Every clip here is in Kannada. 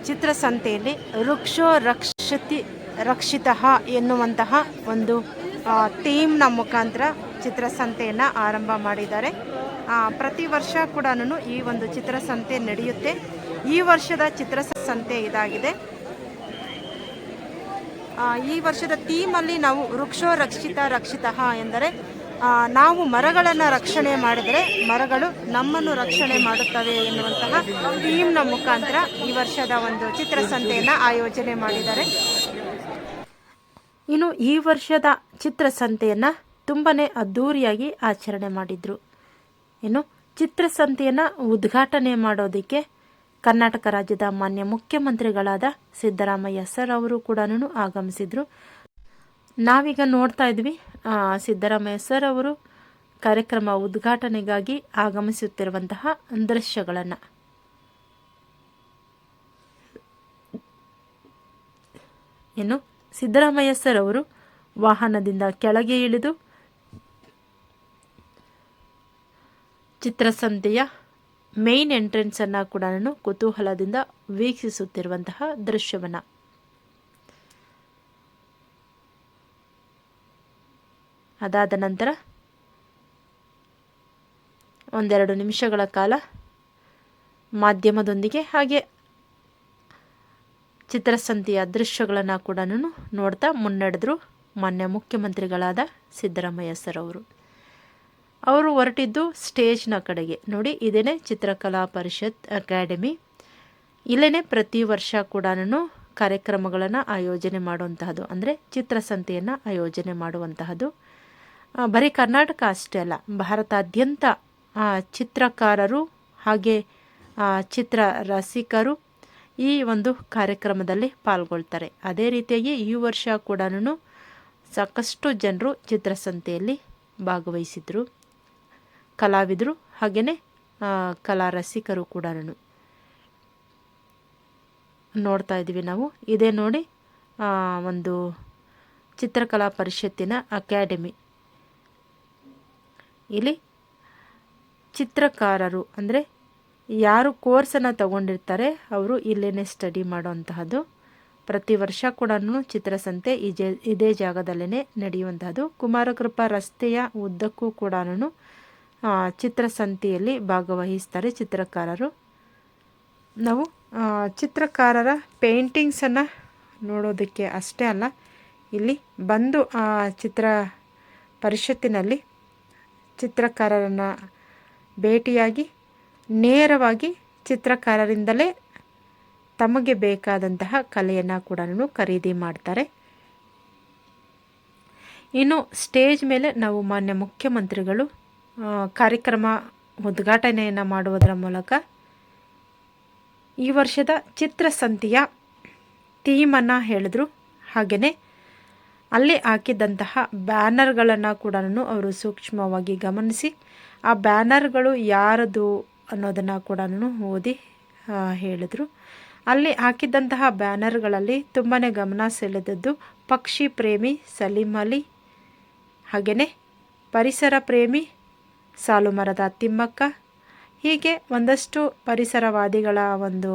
ಚಿತ್ರಸಂತೆಯಲ್ಲಿ ವೃಕ್ಷೋ ರಕ್ಷಿತಃ ಎನ್ನುವಂತಹ ಒಂದು ಥೀಮ್ನ ಮುಖಾಂತರ ಚಿತ್ರಸಂತೆಯನ್ನು ಆರಂಭ ಮಾಡಿದ್ದಾರೆ. ಪ್ರತಿ ವರ್ಷ ಕೂಡ ಈ ಒಂದು ಚಿತ್ರಸಂತೆ ನಡೆಯುತ್ತೆ. ಈ ವರ್ಷದ ಚಿತ್ರಸಂತೆ ಇದಾಗಿದೆ. ಈ ವರ್ಷದ ಥೀಮಲ್ಲಿ ನಾವು ವೃಕ್ಷೋ ರಕ್ಷಿತಃ ಎಂದರೆ ನಾವು ಮರಗಳನ್ನು ರಕ್ಷಣೆ ಮಾಡಿದರೆ ಮರಗಳು ನಮ್ಮನ್ನು ರಕ್ಷಣೆ ಮಾಡುತ್ತವೆ ಎನ್ನುವಂತಹ ಥೀಮ್ನ ಮುಖಾಂತರ ಈ ವರ್ಷದ ಒಂದು ಚಿತ್ರಸಂತೆಯನ್ನು ಆಯೋಜನೆ ಮಾಡಿದ್ದಾರೆ. ಇನ್ನು ಈ ವರ್ಷದ ಚಿತ್ರಸಂತೆಯನ್ನು ತುಂಬನೇ ಅದ್ಧೂರಿಯಾಗಿ ಆಚರಣೆ ಮಾಡಿದ್ರು. ಇನ್ನು ಚಿತ್ರಸಂತೆಯನ್ನು ಉದ್ಘಾಟನೆ ಮಾಡೋದಕ್ಕೆ ಕರ್ನಾಟಕ ರಾಜ್ಯದ ಮಾನ್ಯ ಮುಖ್ಯಮಂತ್ರಿಗಳಾದ ಸಿದ್ದರಾಮಯ್ಯ ಸರ್ ಅವರು ಕೂಡ ಆಗಮಿಸಿದ್ರು. ನಾವೀಗ ನೋಡ್ತಾ ಇದ್ವಿ ಸಿದ್ದರಾಮಯ್ಯ ಸರ್ ಅವರು ಕಾರ್ಯಕ್ರಮ ಉದ್ಘಾಟನೆಗಾಗಿ ಆಗಮಿಸುತ್ತಿರುವಂತಹ ದೃಶ್ಯಗಳನ್ನು. ಇನ್ನು ಸಿದ್ದರಾಮಯ್ಯ ಸರ್ ಅವರು ವಾಹನದಿಂದ ಕೆಳಗೆ ಇಳಿದು ಚಿತ್ರಸಂತೆಯ ಮೇನ್ ಎಂಟ್ರೆನ್ಸ್ ಅನ್ನು ಕೂಡ ಕುತೂಹಲದಿಂದ ವೀಕ್ಷಿಸುತ್ತಿರುವಂತಹ ದೃಶ್ಯವನ್ನು. ಅದಾದ ನಂತರ ಒಂದೆರಡು ನಿಮಿಷಗಳ ಕಾಲ ಮಾಧ್ಯಮದೊಂದಿಗೆ ಹಾಗೆ ಚಿತ್ರಸಂತೆಯ ದೃಶ್ಯಗಳನ್ನು ಕೂಡ ನೋಡ್ತಾ ಮುನ್ನಡೆದ್ರು ಮಾನ್ಯ ಮುಖ್ಯಮಂತ್ರಿಗಳಾದ ಸಿದ್ದರಾಮಯ್ಯ ಸರ್ ಅವರು ಹೊರಟಿದ್ದು ಸ್ಟೇಜ್ನ ಕಡೆಗೆ. ನೋಡಿ, ಇದೇನೆ ಚಿತ್ರಕಲಾ ಪರಿಷತ್ ಅಕಾಡೆಮಿ. ಇಲ್ಲೇ ಪ್ರತಿ ವರ್ಷ ಕೂಡ ಕಾರ್ಯಕ್ರಮಗಳನ್ನು ಆಯೋಜನೆ ಮಾಡುವಂತಹದ್ದು, ಅಂದರೆ ಚಿತ್ರಸಂತೆಯನ್ನು ಆಯೋಜನೆ ಮಾಡುವಂತಹದ್ದು. ಬರೀ ಕರ್ನಾಟಕ ಅಷ್ಟೇ ಅಲ್ಲ, ಭಾರತಾದ್ಯಂತ ಚಿತ್ರಕಾರರು ಹಾಗೆ ಚಿತ್ರ ರಸಿಕರು ಈ ಒಂದು ಕಾರ್ಯಕ್ರಮದಲ್ಲಿ ಪಾಲ್ಗೊಳ್ತಾರೆ. ಅದೇ ರೀತಿಯಾಗಿ ಈ ವರ್ಷ ಕೂಡ ಸಾಕಷ್ಟು ಜನರು ಚಿತ್ರಸಂತೆಯಲ್ಲಿ ಭಾಗವಹಿಸಿದರು, ಕಲಾವಿದರು ಹಾಗೆಯೇ ಕಲಾ ರಸಿಕರು ಕೂಡ ನೋಡ್ತಾ ಇದ್ದೀವಿ ನಾವು. ಇದೇ ನೋಡಿ ಒಂದು ಚಿತ್ರಕಲಾ ಪರಿಷತ್ತಿನ ಅಕಾಡೆಮಿ. ಇಲ್ಲಿ ಚಿತ್ರಕಾರರು ಅಂದರೆ ಯಾರು ಕೋರ್ಸನ್ನು ತಗೊಂಡಿರ್ತಾರೆ ಅವರು ಇಲ್ಲೇ ಸ್ಟಡಿ ಮಾಡೋವಂತಹದ್ದು. ಪ್ರತಿ ವರ್ಷ ಕೂಡ ಚಿತ್ರಸಂತೆ ಇದೇ ಜಾಗದಲ್ಲೇ ನಡೆಯುವಂತಹದ್ದು. ಕುಮಾರಕೃಪಾ ರಸ್ತೆಯ ಉದ್ದಕ್ಕೂ ಕೂಡ ಚಿತ್ರಸಂತೆಯಲ್ಲಿ ಭಾಗವಹಿಸ್ತಾರೆ ಚಿತ್ರಕಾರರು. ನಾವು ಚಿತ್ರಕಾರರ ಪೇಂಟಿಂಗ್ಸನ್ನು ನೋಡೋದಕ್ಕೆ ಅಷ್ಟೇ ಅಲ್ಲ, ಇಲ್ಲಿ ಬಂದು ಚಿತ್ರ ಪರಿಷತ್ತಿನಲ್ಲಿ ಚಿತ್ರಕಾರರನ್ನು ಭೇಟಿಯಾಗಿ ನೇರವಾಗಿ ಚಿತ್ರಕಾರರಿಂದಲೇ ತಮಗೆ ಬೇಕಾದಂತಹ ಕಲೆಯನ್ನು ಕೂಡ ಖರೀದಿ ಮಾಡ್ತಾರೆ. ಇನ್ನು ಸ್ಟೇಜ್ ಮೇಲೆ ನಾವು ಮಾನ್ಯ ಮುಖ್ಯಮಂತ್ರಿಗಳು ಕಾರ್ಯಕ್ರಮ ಉದ್ಘಾಟನೆಯನ್ನು ಮಾಡುವುದರ ಮೂಲಕ ಈ ವರ್ಷದ ಚಿತ್ರಸಂತೆಯ ಥೀಮನ್ನು ಹೇಳಿದ್ರು. ಹಾಗೆಯೇ ಅಲ್ಲಿ ಹಾಕಿದ್ದಂತಹ ಬ್ಯಾನರ್ಗಳನ್ನು ಕೂಡ ಅವರು ಸೂಕ್ಷ್ಮವಾಗಿ ಗಮನಿಸಿ ಆ ಬ್ಯಾನರ್ಗಳು ಯಾರದು ಅನ್ನೋದನ್ನು ಕೂಡ ಓದಿ ಹೇಳಿದರು. ಅಲ್ಲಿ ಹಾಕಿದ್ದಂತಹ ಬ್ಯಾನರ್ಗಳಲ್ಲಿ ತುಂಬಾ ಗಮನ ಸೆಳೆದದ್ದು ಪಕ್ಷಿ ಪ್ರೇಮಿ ಸಲೀಂ ಅಲಿ, ಹಾಗೆಯೇ ಪರಿಸರ ಪ್ರೇಮಿ ಸಾಲುಮರದ ತಿಮ್ಮಕ್ಕ, ಹೀಗೆ ಒಂದಷ್ಟು ಪರಿಸರವಾದಿಗಳ ಒಂದು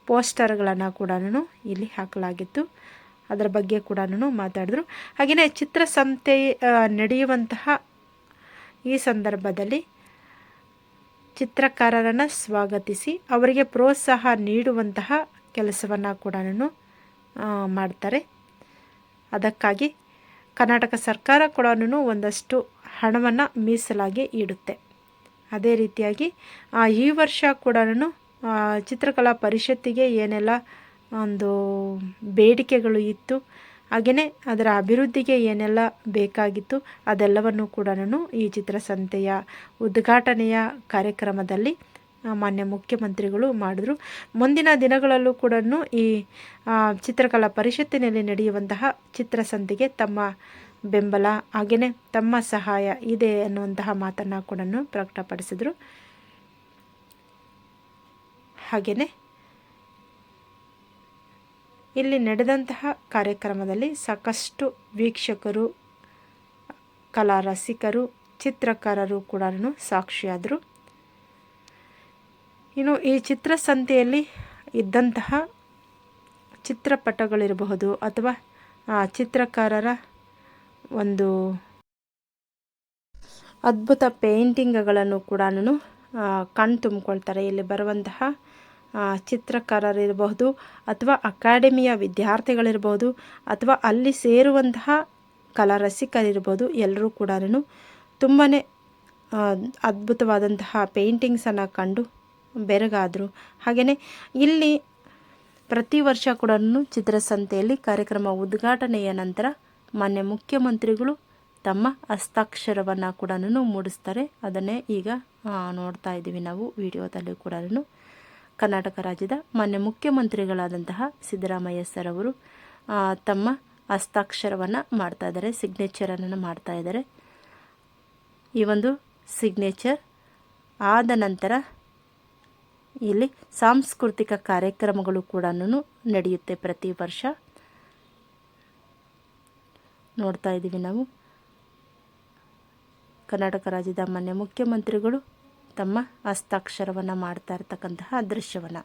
ಪೋಸ್ಟರ್ಗಳನ್ನು ಕೂಡ ಇಲ್ಲಿ ಹಾಕಲಾಗಿತ್ತು. ಅದರ ಬಗ್ಗೆ ಕೂಡ ಮಾತಾಡಿದ್ರು. ಹಾಗೆಯೇ ಚಿತ್ರಸಂತೆ ನಡೆಯುವಂತಹ ಈ ಸಂದರ್ಭದಲ್ಲಿ ಚಿತ್ರಕಾರರನ್ನು ಸ್ವಾಗತಿಸಿ ಅವರಿಗೆ ಪ್ರೋತ್ಸಾಹ ನೀಡುವಂತಹ ಕೆಲಸವನ್ನು ಕೂಡ ಮಾಡ್ತಾರೆ. ಅದಕ್ಕಾಗಿ ಕರ್ನಾಟಕ ಸರ್ಕಾರ ಕೂಡ ಒಂದಷ್ಟು ಹಣವನ್ನು ಮೀಸಲಾಗಿ ಇಡುತ್ತೆ. ಅದೇ ರೀತಿಯಾಗಿ ಈ ವರ್ಷ ಕೂಡ ಚಿತ್ರಕಲಾ ಪರಿಷತ್ತಿಗೆ ಏನೆಲ್ಲ ಒಂದು ಬೇಡಿಕೆಗಳು ಇತ್ತು, ಹಾಗೆಯೇ ಅದರ ಅಭಿವೃದ್ಧಿಗೆ ಏನೆಲ್ಲ ಬೇಕಾಗಿತ್ತು ಅದೆಲ್ಲವನ್ನು ಕೂಡ ಈ ಚಿತ್ರಸಂತೆಯ ಉದ್ಘಾಟನೆಯ ಕಾರ್ಯಕ್ರಮದಲ್ಲಿ ಮಾನ್ಯ ಮುಖ್ಯಮಂತ್ರಿಗಳು ಮಾಡಿದ್ರು. ಮುಂದಿನ ದಿನಗಳಲ್ಲೂ ಕೂಡ ಈ ಚಿತ್ರಕಲಾ ಪರಿಷತ್ತಿನಲ್ಲಿ ನಡೆಯುವಂತಹ ಚಿತ್ರಸಂತೆಗೆ ತಮ್ಮ ಬೆಂಬಲ ಹಾಗೆಯೇ ತಮ್ಮ ಸಹಾಯ ಇದೆ ಅನ್ನುವಂತಹ ಮಾತನ್ನು ಕೂಡ ಪ್ರಕಟಪಡಿಸಿದರು. ಹಾಗೆಯೇ ಇಲ್ಲಿ ನಡೆದಂತಹ ಕಾರ್ಯಕ್ರಮದಲ್ಲಿ ಸಾಕಷ್ಟು ವೀಕ್ಷಕರು, ಕಲಾ ರಸಿಕರು, ಚಿತ್ರಕಾರರು ಕೂಡ ಸಾಕ್ಷಿಯಾದರು. ಇನ್ನು ಈ ಚಿತ್ರಸಂತೆಯಲ್ಲಿ ಇದ್ದಂತಹ ಚಿತ್ರಪಟಗಳಿರಬಹುದು ಅಥವಾ ಚಿತ್ರಕಾರರ ಒಂದು ಅದ್ಭುತ ಪೇಂಟಿಂಗ್ಗಳನ್ನು ಕೂಡ ಕಣ್ ತುಂಬಿಕೊಳ್ತಾರೆ. ಇಲ್ಲಿ ಬರುವಂತಹ ಚಿತ್ರಕಾರರಿರಬಹುದು ಅಥವಾ ಅಕಾಡೆಮಿಯ ವಿದ್ಯಾರ್ಥಿಗಳಿರ್ಬೋದು ಅಥವಾ ಅಲ್ಲಿ ಸೇರುವಂತಹ ಕಲಾ ರಸಿಕರಿರ್ಬೋದು, ಎಲ್ಲರೂ ಕೂಡ ತುಂಬಾ ಅದ್ಭುತವಾದಂತಹ ಪೇಂಟಿಂಗ್ಸನ್ನು ಕಂಡು ಬೆರಗಾದರು. ಹಾಗೆಯೇ ಇಲ್ಲಿ ಪ್ರತಿ ವರ್ಷ ಕೂಡ ಚಿತ್ರಸಂತೆಯಲ್ಲಿ ಕಾರ್ಯಕ್ರಮ ಉದ್ಘಾಟನೆಯ ನಂತರ ಮಾನ್ಯ ಮುಖ್ಯಮಂತ್ರಿಗಳು ತಮ್ಮ ಹಸ್ತಾಕ್ಷರವನ್ನು ಕೂಡ ಮೂಡಿಸ್ತಾರೆ. ಅದನ್ನೇ ಈಗ ನೋಡ್ತಾ ಇದ್ದೀವಿ ನಾವು ವಿಡಿಯೋದಲ್ಲಿ ಕೂಡ. ಕರ್ನಾಟಕ ರಾಜ್ಯದ ಮಾನ್ಯ ಮುಖ್ಯಮಂತ್ರಿಗಳಾದಂತಹ ಸಿದ್ದರಾಮಯ್ಯ ಸರ್ ಅವರು ತಮ್ಮ ಹಸ್ತಾಕ್ಷರವನ್ನು ಮಾಡ್ತಾ ಇದ್ದಾರೆ, ಸಿಗ್ನೇಚರನ್ನು ಮಾಡ್ತಾ ಇದ್ದಾರೆ. ಈ ಒಂದು ಸಿಗ್ನೇಚರ್ ಆದ ನಂತರ ಇಲ್ಲಿ ಸಾಂಸ್ಕೃತಿಕ ಕಾರ್ಯಕ್ರಮಗಳು ಕೂಡ ನಡೆಯುತ್ತೆ ಪ್ರತಿ ವರ್ಷ. ನೋಡ್ತಾ ಇದ್ದೀವಿ ನಾವು ಕರ್ನಾಟಕ ರಾಜ್ಯದ ಮಾನ್ಯ ಮುಖ್ಯಮಂತ್ರಿಗಳು ತಮ್ಮ ಹಸ್ತಾಕ್ಷರವನ್ನು ಮಾಡ್ತಾ ಇರ್ತಕ್ಕಂತಹ ದೃಶ್ಯವನ್ನು.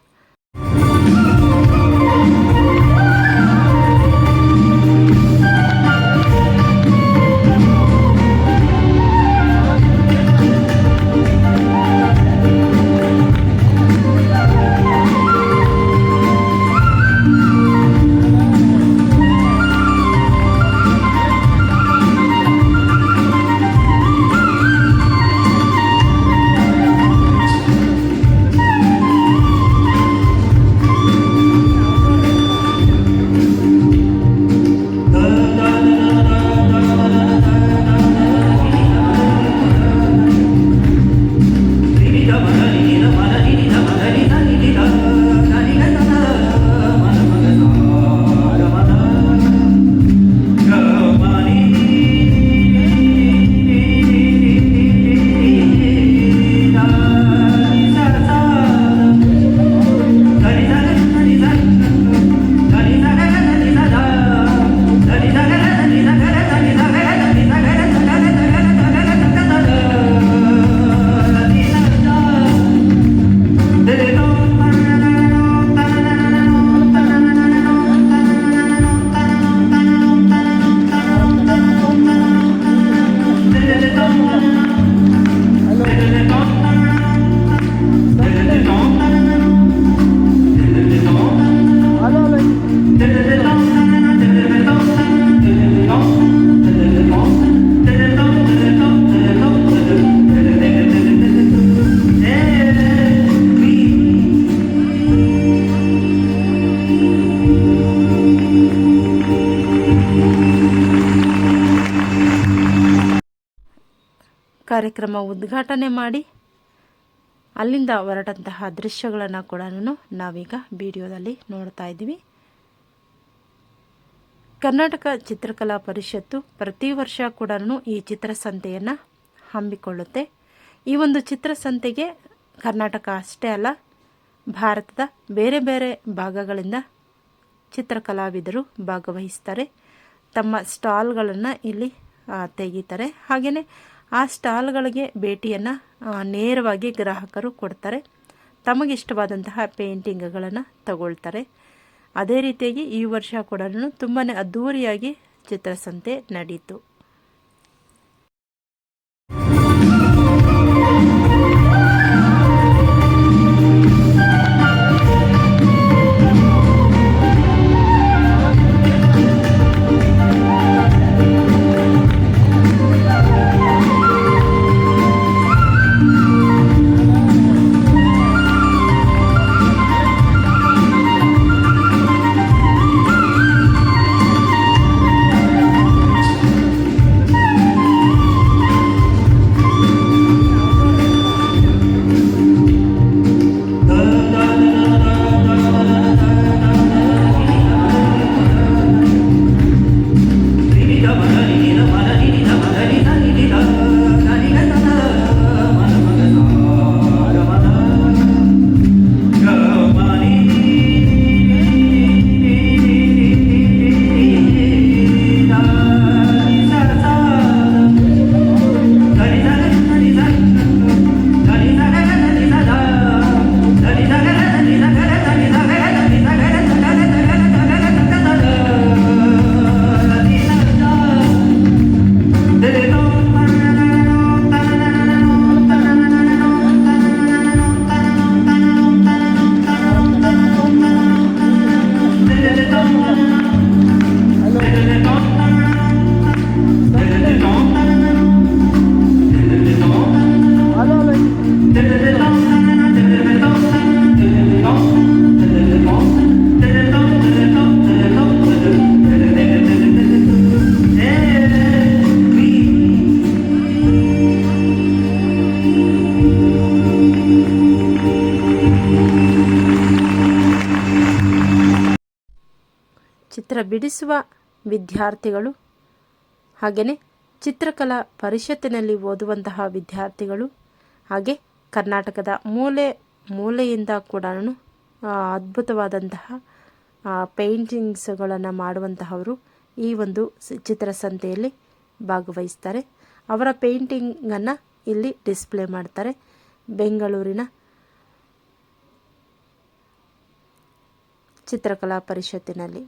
ಕಾರ್ಯಕ್ರಮ ಉದ್ಘಾಟನೆ ಮಾಡಿ ಅಲ್ಲಿಂದ ಹೊರಟಂತಹ ದೃಶ್ಯಗಳನ್ನು ಕೂಡ ನಾವೀಗ ವಿಡಿಯೋದಲ್ಲಿ ನೋಡ್ತಾ ಇದ್ದೀವಿ. ಕರ್ನಾಟಕ ಚಿತ್ರಕಲಾ ಪರಿಷತ್ತು ಪ್ರತಿ ವರ್ಷ ಕೂಡ ಈ ಚಿತ್ರಸಂತೆಯನ್ನು ಹಮ್ಮಿಕೊಳ್ಳುತ್ತೆ. ಈ ಒಂದು ಚಿತ್ರಸಂತೆಗೆ ಕರ್ನಾಟಕ ಅಷ್ಟೇ ಅಲ್ಲ, ಭಾರತದ ಬೇರೆ ಬೇರೆ ಭಾಗಗಳಿಂದ ಚಿತ್ರಕಲಾವಿದರು ಭಾಗವಹಿಸ್ತಾರೆ. ತಮ್ಮ ಸ್ಟಾಲ್ಗಳನ್ನು ಇಲ್ಲಿ ತೆಗೀತಾರೆ. ಹಾಗೆಯೇ ಆ ಸ್ಟಾಲ್ಗಳಿಗೆ ಭೇಟಿಯನ್ನು ನೇರವಾಗಿ ಗ್ರಾಹಕರು ಕೊಡ್ತಾರೆ. ತಮಗಿಷ್ಟವಾದಂತಹ ಪೇಂಟಿಂಗ್ಗಳನ್ನು ತಗೊಳ್ತಾರೆ. ಅದೇ ರೀತಿಯಾಗಿ ಈ ವರ್ಷ ಕೂಡ ತುಂಬಾ ಅದ್ಧೂರಿಯಾಗಿ ಚಿತ್ರಸಂತೆ ನಡೀತು. ಚಿತ್ರ ಬಿಡಿಸುವ ವಿದ್ಯಾರ್ಥಿಗಳು ಹಾಗೆಯೇ ಚಿತ್ರಕಲಾ ಪರಿಷತ್ತಿನಲ್ಲಿ ಓದುವಂತಹ ವಿದ್ಯಾರ್ಥಿಗಳು ಹಾಗೆ ಕರ್ನಾಟಕದ ಮೂಲೆಯಿಂದ ಕೂಡ ಅದ್ಭುತವಾದಂತಹ ಪೇಂಟಿಂಗ್ಸ್ಗಳನ್ನು ಮಾಡುವಂತಹವರು ಈ ಒಂದು ಚಿತ್ರಸಂತೆಯಲ್ಲಿ ಭಾಗವಹಿಸ್ತಾರೆ. ಅವರ ಪೇಂಟಿಂಗನ್ನು ಇಲ್ಲಿ ಡಿಸ್ಪ್ಲೇ ಮಾಡ್ತಾರೆ. ಬೆಂಗಳೂರಿನ ಚಿತ್ರಕಲಾ ಪರಿಷತ್ತಿನಲ್ಲಿ.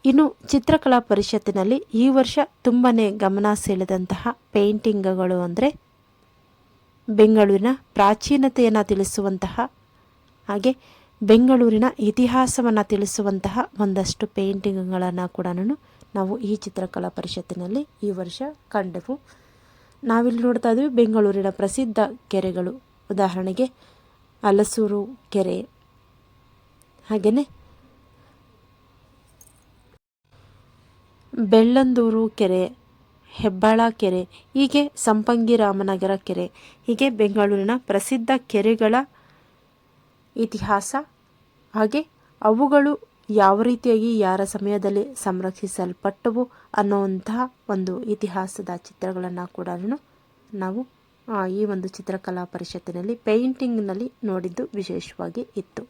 ಇನ್ನು ಚಿತ್ರಕಲಾ ಪರಿಷತ್ತಿನಲ್ಲಿ ಈ ವರ್ಷ ತುಂಬಾ ಗಮನ ಸೆಳೆದಂತಹ ಪೇಂಟಿಂಗ್ಗಳು ಅಂದರೆ ಬೆಂಗಳೂರಿನ ಪ್ರಾಚೀನತೆಯನ್ನು ತಿಳಿಸುವಂತಹ ಹಾಗೆ ಬೆಂಗಳೂರಿನ ಇತಿಹಾಸವನ್ನು ತಿಳಿಸುವಂತಹ ಒಂದಷ್ಟು ಪೇಂಟಿಂಗ್ಗಳನ್ನು ಕೂಡ ನಾವು ಈ ಚಿತ್ರಕಲಾ ಪರಿಷತ್ತಿನಲ್ಲಿ ಈ ವರ್ಷ ಕಂಡೆವು. ನಾವಿಲ್ಲಿ ನೋಡ್ತಾ ಇದ್ದೀವಿ ಬೆಂಗಳೂರಿನ ಪ್ರಸಿದ್ಧ ಕೆರೆಗಳು, ಉದಾಹರಣೆಗೆ ಹಲಸೂರು ಕೆರೆ, ಹಾಗೆಯೇ ಬೆಳ್ಳಂದೂರು ಕೆರೆ, ಹೆಬ್ಬಾಳ ಕೆರೆ, ಹೀಗೆ ಸಂಪಂಗಿ ರಾಮನಗರ ಕೆರೆ, ಹೀಗೆ ಬೆಂಗಳೂರಿನ ಪ್ರಸಿದ್ಧ ಕೆರೆಗಳ ಇತಿಹಾಸ ಹಾಗೆ ಅವುಗಳು ಯಾವ ರೀತಿಯಾಗಿ ಯಾರ ಸಮಯದಲ್ಲಿ ಸಂರಕ್ಷಿಸಲ್ಪಟ್ಟವು ಅನ್ನುವಂತಹ ಒಂದು ಇತಿಹಾಸದ ಚಿತ್ರಗಳನ್ನು ಕೂಡ ನಾವು ಈ ಒಂದು ಚಿತ್ರಕಲಾ ಪರಿಷತ್ತಿನಲ್ಲಿ ಪೇಂಟಿಂಗ್ನಲ್ಲಿ ನೋಡಿದ್ದು ವಿಶೇಷವಾಗಿ ಇತ್ತು.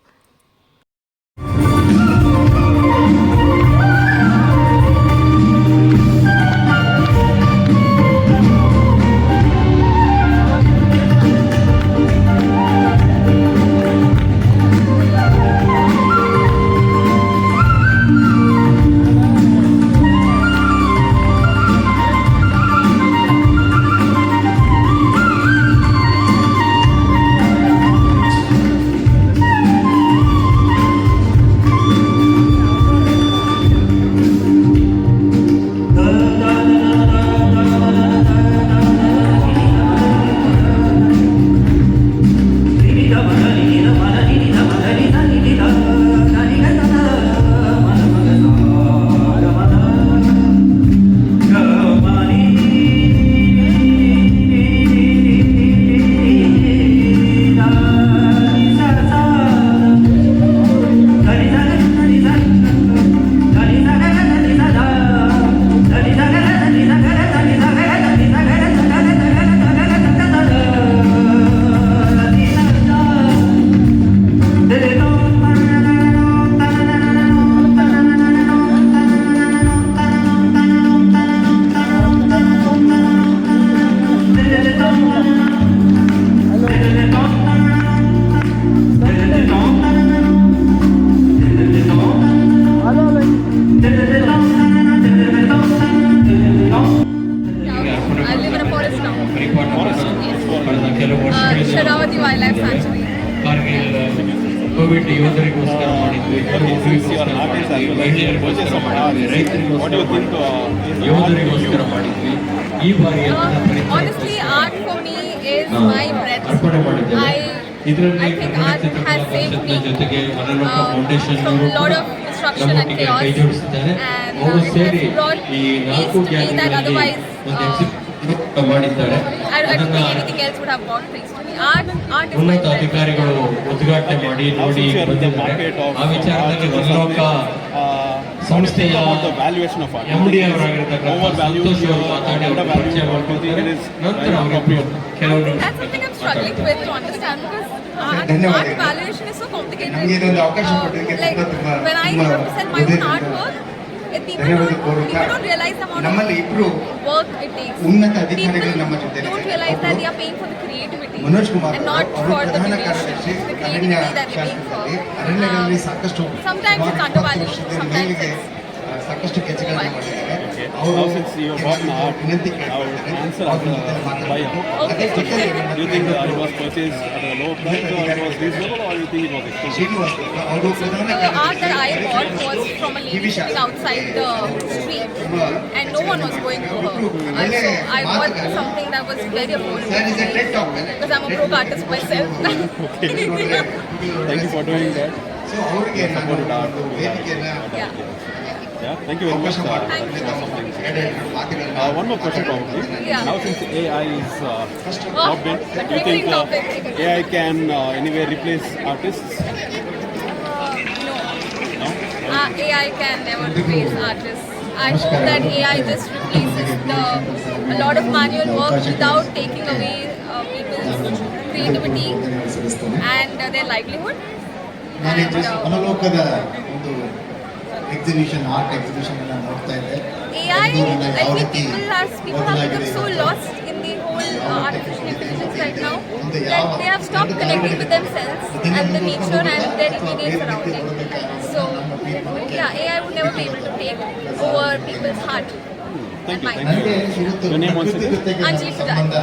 ಕೆಲವು ವರ್ಷಗಳಿಂದ Sharavati Wildlife Sanctuary. Kargil Covid ಯೋಧರಿಗೋಸ್ಕರ ಮಾಡಿದ್ವಿ, ಮಗುವಿಗೋಸ್ಕರ ಮಾಡಿದ್ವಿ, ಮಹಿಳೆಯರಿಗೋಸ್ಕರ ಮಾಡಿದ್ವಿ, ರೈತರಿಗೋಸ್ಕರ ಮಾಡಿದ್ವಿ, ಯೋಧರಿಗೋಸ್ಕರ ಮಾಡಿದ್ವಿ. ಈ ಬಾರಿ Honestly, art for me is my breath. ಅರ್ಪಣೆ ಮಾಡಿದ್ದೇವೆ. ಇದರಲ್ಲಿ I think art has saved me ಜೊತೆಗೆ ಮನಲೋಕ foundation from a lot of destruction and ನಮ್ಮೊಟ್ಟಿಗೆ chaos. ಕೈ ಜೋಡಿಸಿದ್ದಾರೆ. And ಅವರು it ಸೇರಿ has brought ಈ peace ನಾಲ್ಕು to me that ಗ್ಯಾಲರಿಗಳಲ್ಲಿ otherwise ಒಂದು ಎಕ್ಸಿಬಿಷನ್ ಮಾಡಿದ್ದಾರೆ. I don't ಅದನ್ನ think anything else would have brought peace to me. Art is my ಉನ್ನತ breath. ಅಧಿಕಾರಿಗಳು ಉದ್ಘಾಟನೆ ಮಾಡಿ ನೋಡಿ ಬಂದಿದ್ದಾರೆ. ಆ ವಿಚಾರದಲ್ಲಿ ಮನಲೋಕ ಸಂಸ್ಥೆಯ MD ಅವರಾಗಿರ್ತಕ್ಕಂಥ ಸಂತೋಷ್ ಅವರು ಮಾತಾಡಿ ಅವರು ಪರಿಚಯ ಮಾಡ್ಕೊಳ್ತಾರೆ. ನಂತರ ಅವರಿಬ್ಬರು ಕೆಲವರು That's something I'm struggling with to understand because art valuation is so complicated. Like when I have to sell my own artwork, people don't realize the amount of work it takes. People don't realize that they are paying for the creativity and not for the duration. The creativity that they're paying for. Sometimes it's undervalued, sometimes it's ಸಾಕಷ್ಟು ಕೆಲಸಗಳನ್ನು ಮಾಡಿದ್ದಾರೆ. ಅವರು since you bought an art, ವಿನಂತಿ our answer as a buyer. okay. Do you think it was purchased at a low price or it was reasonable or you think it was expensive? Srinivas ಅವರು ಪ್ರಧಾನ The art that I bought was from a lady sitting outside the street and no one was going for her. So I bought something that was very affordable That is a TED talk. because I'm a broke artist myself. Thank you for doing that. So ಅವರಿಗೆ ನಾನು ಒಂದು ವೇದಿಕೆಯನ್ನ Yeah. Yeah, thank you very much. ಅವಕಾಶ Thank you. ಮಾತುಗಳನ್ನ One more question probably. Yeah. Now since AI is Oh, popped in, do you triggering think topic. AI can anyway replace artists? No. No? AI can never replace artists. I hope that AI just replaces a lot of manual work without taking away people's creativity and their livelihood. ನಾನು And, ಮನಲೋಕದ ಒಂದು ಎಕ್ಸಿಬಿಷನ್ ಆರ್ಟ್ ಎಕ್ಸಿಬಿಷನ್ ಅನ್ನ ನೋಡ್ತಾ ಇದ್ದೆ. AI, ಅದು ನನ್ನ I ಯಾವ think ರೀತಿ people have become so lost in the whole artificial intelligence right now that they have stopped connecting with themselves and the nature and their immediate surrounding. So, yeah, AI would never be able to take over people's heart. Thank you. and Thank mind. ನನಗೆ ಇವತ್ತು Your name once ಪ್ರಕೃತಿ again? ಜೊತೆಗೆ Anjali ಸಂಬಂಧ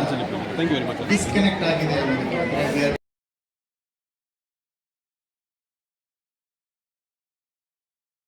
Thank you very much. Disconnect ಆಗಿದೆ ಅನ್ನೋದು